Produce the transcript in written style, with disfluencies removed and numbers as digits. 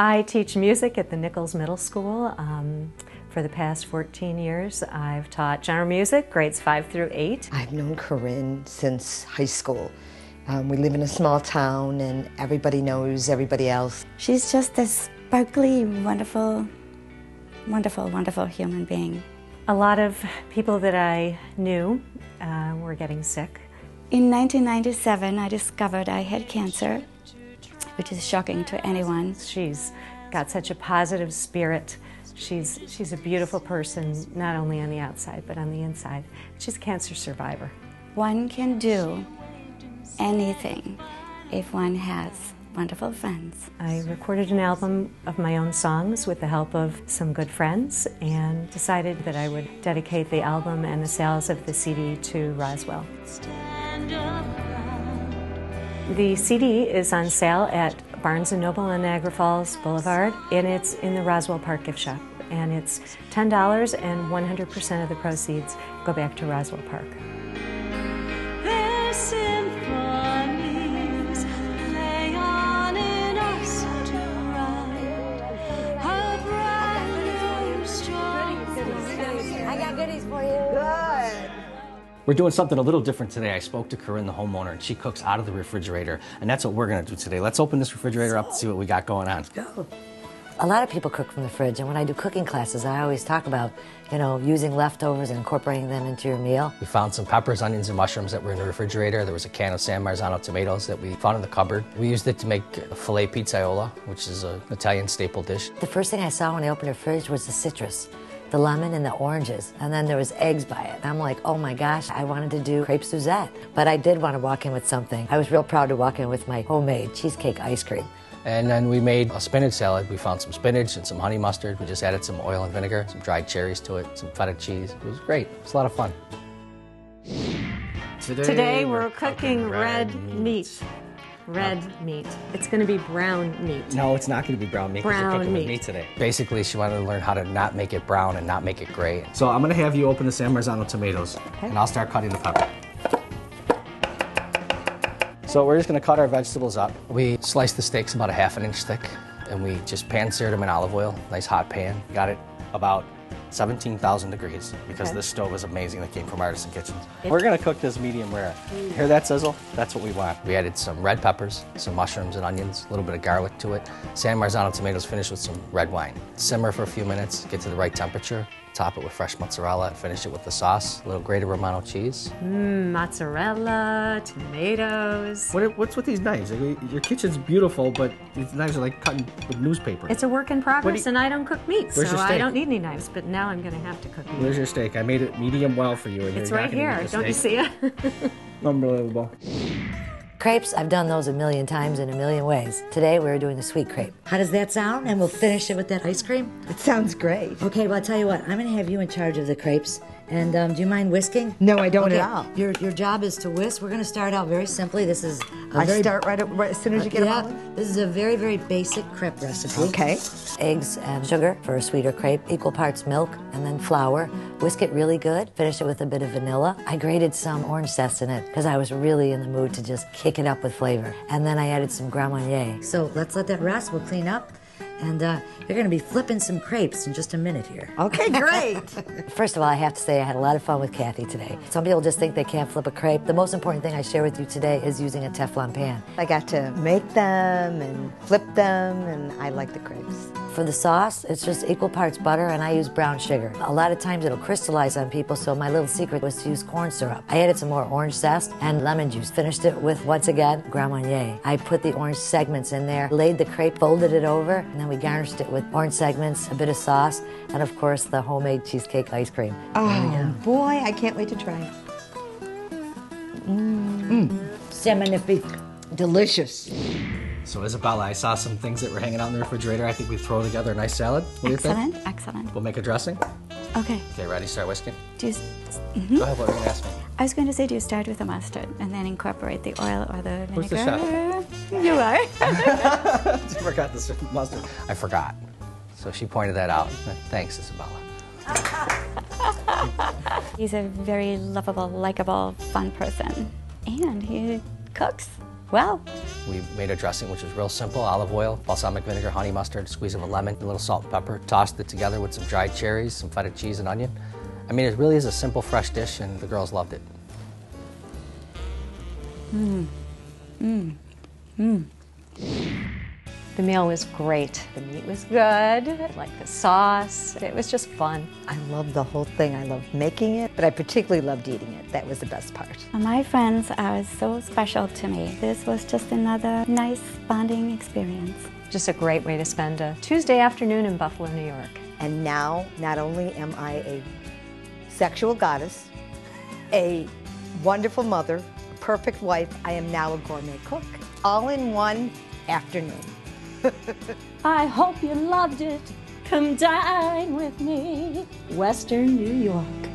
I teach music at the Nichols Middle School. For the past 14 years, I've taught general music, grades 5 through 8. I've known Corinne since high school. We live in a small town and everybody knows everybody else. She's just this sparkly, wonderful, wonderful, wonderful human being. A lot of people that I knew were getting sick. In 1997, I discovered I had cancer, which is shocking to anyone. She's got such a positive spirit. She's a beautiful person, not only on the outside, but on the inside. She's a cancer survivor. One can do anything if one has wonderful friends. I recorded an album of my own songs with the help of some good friends and decided that I would dedicate the album and the sales of the CD to Roswell. The CD is on sale at Barnes & Noble on Niagara Falls Boulevard, and it's in the Roswell Park gift shop. And it's $10, and 100% of the proceeds go back to Roswell Park. Their symphonies play on in us to ride a brand new strong. I got goodies for you. Good. We're doing something a little different today. I spoke to Corinne, the homeowner, and she cooks out of the refrigerator, and that's what we're gonna do today. Let's open this refrigerator up to see what we got going on. Go. A lot of people cook from the fridge, and when I do cooking classes, I always talk about, using leftovers and incorporating them into your meal. We found some peppers, onions, and mushrooms that were in the refrigerator. There was a can of San Marzano tomatoes that we found in the cupboard. We used it to make a filet pizolla, which is an Italian staple dish. The first thing I saw when I opened the fridge was the citrus, the lemon and the oranges, and then there was eggs by it. I'm like, oh my gosh, I wanted to do crepe suzette, but I did want to walk in with something. I was real proud to walk in with my homemade cheesecake ice cream. And then we made a spinach salad. We found some spinach and some honey mustard. We just added some oil and vinegar, some dried cherries to it, some feta cheese. It was great. It was a lot of fun. Today we're cooking red meat. Red meat. It's going to be brown meat. No, it's not going to be brown meat. Brown you're cooking meat. with me today. Basically, she wanted to learn how to not make it brown and not make it gray. So I'm going to have you open the San Marzano tomatoes, and I'll start cutting the pepper. So we're just going to cut our vegetables up. We sliced the steaks about a ½ inch thick, and we just pan-seared them in olive oil, nice hot pan. Got it about 17,000 degrees because this stove is amazing that came from Artisan Kitchens. We're going to cook this medium rare. Hear that sizzle? That's what we want. We added some red peppers, some mushrooms and onions, a little bit of garlic to it. San Marzano tomatoes finished with some red wine. Simmer for a few minutes, get to the right temperature. Top it with fresh mozzarella, finish it with the sauce, a little grated Romano cheese. Mozzarella, tomatoes. What's with these knives? Your kitchen's beautiful, but these knives are like cutting with newspaper. It's a work in progress, and I don't cook meat, so Where's your I steak? don't need any knives, but now I'm going to have to cook meat. Where's your steak? I made it medium well for you. And It's you're not right gonna here. eat the Don't you steak. see it? Unbelievable. Crepes, I've done those a million times in a million ways. Today we're doing the sweet crepe. How does that sound? And we'll finish it with that ice cream? It sounds great. Okay, well, I'll tell you what, I'm gonna have you in charge of the crepes. And do you mind whisking? No, I don't Okay, at all. Your job is to whisk. We're gonna start out very simply. This is a I very... start right as soon as you get them all in? This is a very, very basic crepe recipe. Okay. Eggs and sugar for a sweeter crepe, equal parts milk, and then flour. Whisk it really good. Finish it with a bit of vanilla. I grated some orange zest in it because I was really in the mood to just kick it up with flavor. And then I added some Grand Marnier. So let's let that rest. We'll clean up. And you're going to be flipping some crepes in just a minute here. Okay, great. First of all, I have to say I had a lot of fun with Kathy today. Some people just think they can't flip a crepe. The most important thing I share with you today is using a Teflon pan. I got to make them and flip them, and I like the crepes. For the sauce, it's just equal parts butter, and I use brown sugar. A lot of times it'll crystallize on people, so my little secret was to use corn syrup. I added some more orange zest and lemon juice. Finished it with, once again, Grand Marnier. I put the orange segments in there, laid the crepe, folded it over, and then we garnished it with orange segments, a bit of sauce, and of course the homemade cheesecake ice cream. Oh, boy, I can't wait to try it. C'est magnifique. Delicious. So Isabella, I saw some things that were hanging out in the refrigerator. I think we throw together a nice salad. What do you think? Excellent, excellent. We'll make a dressing. Okay. Okay, ready? Start whisking. Do you, Go ahead, what were you going to ask me? I was going to say, do you start with the mustard and then incorporate the oil or the vinegar? Who's the chef? You are. I forgot this mustard. I forgot. So she pointed that out. Thanks, Isabella. He's a very lovable, likable, fun person. And he cooks well. We made a dressing which was real simple: olive oil, balsamic vinegar, honey mustard, squeeze of a lemon, a little salt and pepper. Tossed it together with some dried cherries, some feta cheese and onion. I mean, it really is a simple, fresh dish, and the girls loved it. The meal was great. The meat was good. I liked the sauce. It was just fun. I loved the whole thing. I loved making it, but I particularly loved eating it. That was the best part. My friends are so special to me. This was just another nice bonding experience. Just a great way to spend a Tuesday afternoon in Buffalo, New York. And now, not only am I a sexual goddess, a wonderful mother, a perfect wife, I am now a gourmet cook. All in one afternoon. I hope you loved it. Come dine with me, Western New York.